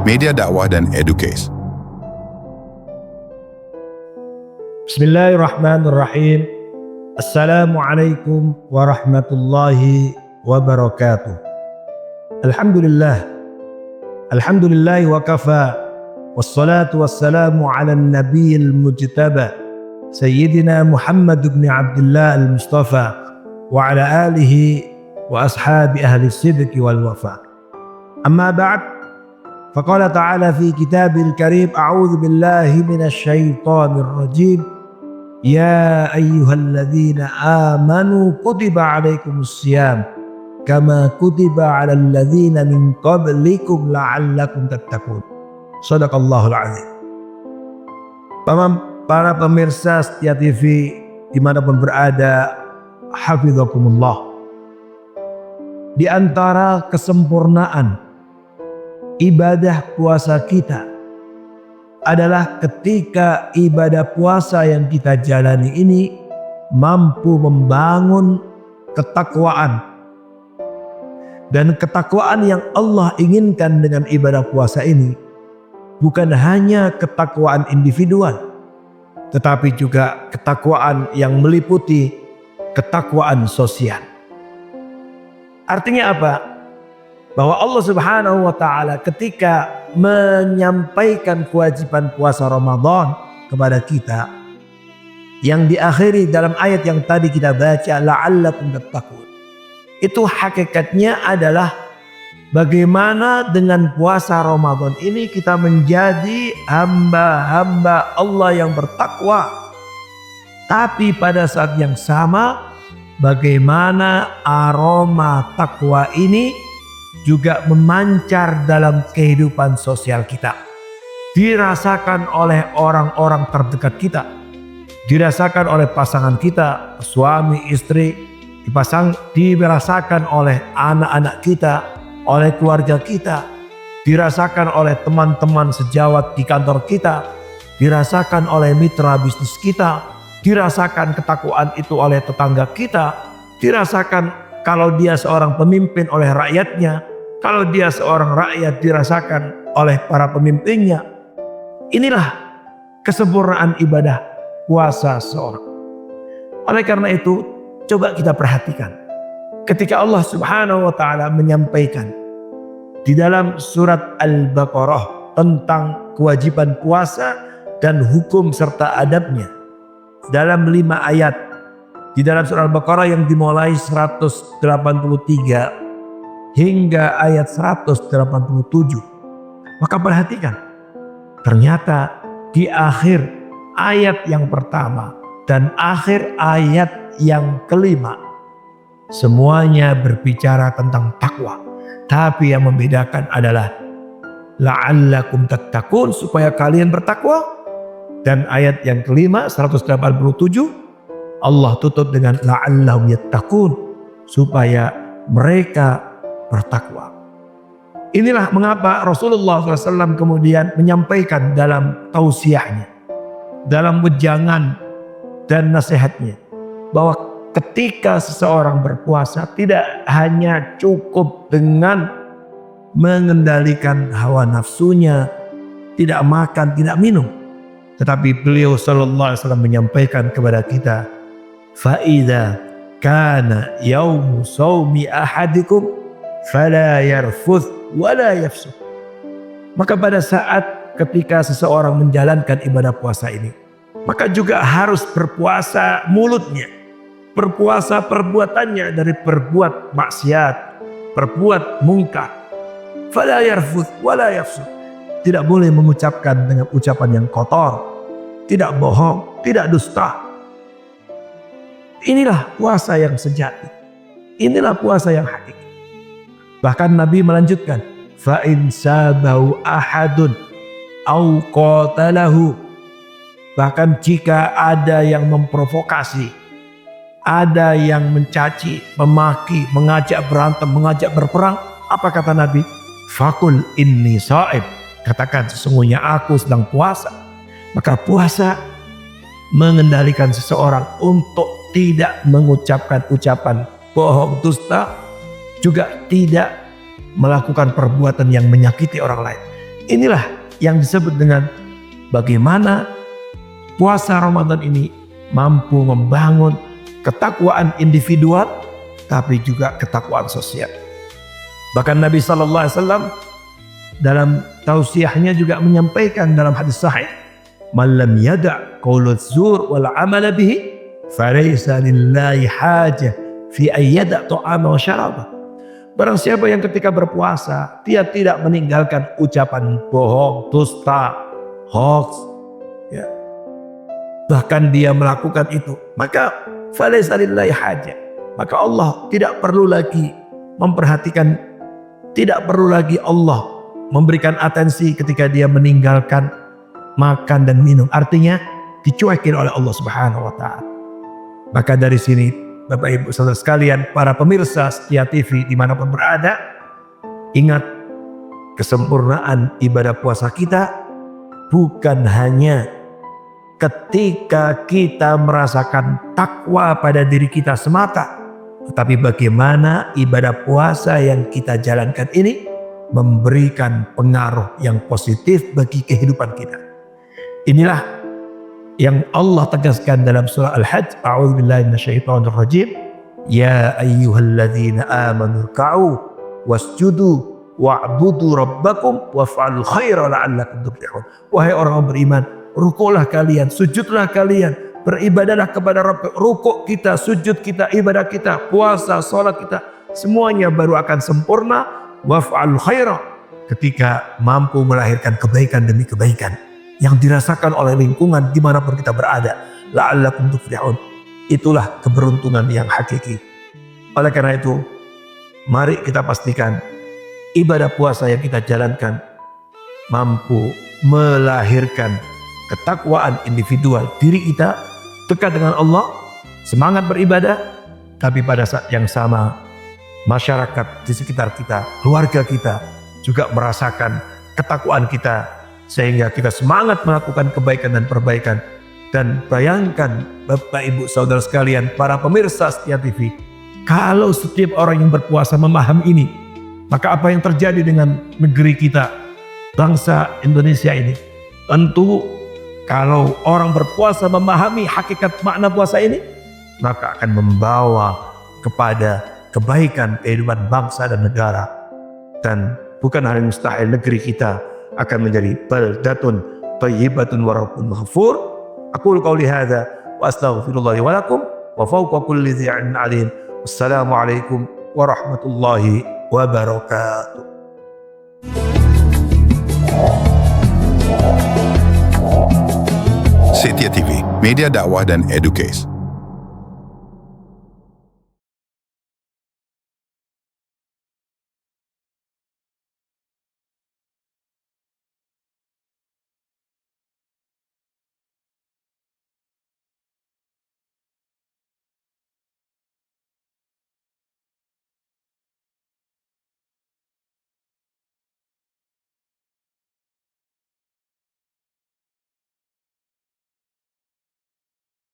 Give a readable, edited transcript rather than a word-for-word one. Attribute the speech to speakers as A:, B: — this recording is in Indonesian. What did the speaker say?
A: media dakwah dan educase.
B: Bismillahirrahmanirrahim. Assalamualaikum warahmatullahi wabarakatuh. Alhamdulillah wa kafa, wassalatu wassalamu ala nabiyil mujtaba Sayyidina Muhammad ibn Abdullah al-Mustafa wa ala alihi wa ashabi ahli sidqi wal wafa. Amma ba'd, faqala ta'ala fi kitabil karim, a'udzu billahi minasy syaithanir rajim. Ya ayyuhalladzina amanu kutiba alaikumus syiyam kama kutiba alal ladzina min qablikum la'allakum tattaqun. Shadaqallahul azim. Para pemirsa Setia TV dimanapun berada, hafizakumullah. Di antara kesempurnaan ibadah puasa kita adalah ketika ibadah puasa yang kita jalani ini mampu membangun ketakwaan. Dan ketakwaan yang Allah inginkan dengan ibadah puasa ini bukan hanya ketakwaan individual, tetapi juga ketakwaan yang meliputi ketakwaan sosial. Artinya apa? Bahwa Allah Subhanahu wa ta'ala ketika menyampaikan kewajiban puasa Ramadan kepada kita, yang diakhiri dalam ayat yang tadi kita baca, la'allakum tattaqun, itu hakikatnya adalah bagaimana dengan puasa Ramadan ini kita menjadi hamba-hamba Allah yang bertakwa. Tapi pada saat yang sama, bagaimana aroma takwa ini juga memancar dalam kehidupan sosial kita, dirasakan oleh orang-orang terdekat kita, dirasakan oleh pasangan kita, suami istri, dirasakan oleh anak-anak kita, oleh keluarga kita, dirasakan oleh teman-teman sejawat di kantor kita, dirasakan oleh mitra bisnis kita, dirasakan ketakwaan itu oleh tetangga kita, dirasakan kalau dia seorang pemimpin oleh rakyatnya, kalau dia seorang rakyat dirasakan oleh para pemimpinnya. Inilah kesempurnaan ibadah puasa seorang. Oleh karena itu, coba kita perhatikan ketika Allah Subhanahu wa ta'ala menyampaikan di dalam surat Al-Baqarah tentang kewajiban puasa dan hukum serta adabnya dalam 5 ayat di dalam surah Al-Baqarah yang dimulai 183 hingga ayat 187. Maka perhatikan, ternyata di akhir ayat yang pertama dan akhir ayat yang kelima semuanya berbicara tentang takwa. Tapi yang membedakan adalah la'allakum tattaqun, supaya kalian bertakwa. Dan ayat yang kelima 187 Allah tutup dengan la'allahum yattaqun, supaya mereka bertakwa. Inilah mengapa Rasulullah SAW kemudian menyampaikan dalam tausiahnya, dalam wejangan dan nasihatnya, bahwa ketika seseorang berpuasa tidak hanya cukup dengan mengendalikan hawa nafsunya, tidak makan, tidak minum, tetapi beliau sallallahu alaihi wasallam menyampaikan kepada kita, faida kana yaumu shaumi ahadikum fala yarfuth wala yafsuq. Maka pada saat ketika seseorang menjalankan ibadah puasa ini, maka juga harus berpuasa mulutnya, berpuasa perbuatannya dari berbuat maksiat, berbuat mungkar. Fala yarfuth wala yafsuq. Tidak boleh mengucapkan dengan ucapan yang kotor, tidak bohong, tidak dusta. Inilah puasa yang sejati. Inilah puasa yang hakiki. Bahkan Nabi melanjutkan, fa in sabahu ahadun au qatalahu. Bahkan jika ada yang memprovokasi, ada yang mencaci, memaki, mengajak berantem, mengajak berperang, apa kata Nabi? Fakul inni sha'im. Katakan sesungguhnya aku sedang puasa. Maka puasa mengendalikan seseorang untuk tidak mengucapkan ucapan bohong, dusta, juga tidak melakukan perbuatan yang menyakiti orang lain. Inilah yang disebut dengan bagaimana puasa Ramadan ini mampu membangun ketakwaan individual tapi juga ketakwaan sosial. Bahkan Nabi SAW dalam tausiahnya juga menyampaikan dalam hadis sahih, "Man lam yada' qaulaz zur wal 'amala bihi falaysa lillahi hajah fi ayyada' ta'ama wa syaraba." Barang siapa yang ketika berpuasa dia tidak meninggalkan ucapan bohong, dusta, hoax, ya, bahkan dia melakukan itu, maka falaysa lillahi hajah, maka Allah tidak perlu lagi memperhatikan, tidak perlu lagi Allah memberikan atensi ketika dia meninggalkan makan dan minum. Artinya dicuekin oleh Allah Subhanahu wa Ta'ala. Maka dari sini Bapak Ibu Saudara sekalian, para pemirsa setia TV dimanapun berada, ingat kesempurnaan ibadah puasa kita bukan hanya ketika kita merasakan takwa pada diri kita semata, tetapi bagaimana ibadah puasa yang kita jalankan ini memberikan pengaruh yang positif bagi kehidupan kita. Inilah yang Allah tegaskan dalam surah Al-Hajj, a'udzubillahi minasyaitonir rajim, ya ayyuhalladzina amanu ruk'u wasjudu wa'budu rabbakum waf'alul khaira la'allakum tuflihun. Wahai orang beriman, rukuklah kalian, sujudlah kalian, beribadahlah kepada Rabb. Rukuk kita, sujud kita, ibadah kita, puasa, sholat kita, semuanya baru akan sempurna. Waf'al khaira, ketika mampu melahirkan kebaikan demi kebaikan yang dirasakan oleh lingkungan dimanapun kita berada. La'allakum tuflihun. Itulah keberuntungan yang hakiki. Oleh karena itu, mari kita pastikan ibadah puasa yang kita jalankan mampu melahirkan ketakwaan individual diri kita, dekat dengan Allah, semangat beribadah, tapi pada saat yang sama masyarakat di sekitar kita, keluarga kita juga merasakan ketakwaan kita, sehingga kita semangat melakukan kebaikan dan perbaikan. Dan bayangkan Bapak Ibu Saudara sekalian, para pemirsa setia TV, kalau setiap orang yang berpuasa memahami ini, maka apa yang terjadi dengan negeri kita, bangsa Indonesia ini? Tentu kalau orang berpuasa memahami hakikat makna puasa ini, maka akan membawa kepada kebaikan kehidupan bangsa dan negara. Dan bukan hal yang mustahil, negeri kita akan menjadi baldatun thayyibatun wa rabbun maghfur. Aqulu qawli hadza wa astaghfirullahi wa lakum wa fawqa kulli dhi 'ilmin 'alim. Wassalamualaikum warahmatullahi wabarakatuh.
A: Setia TV, media dakwah dan educase.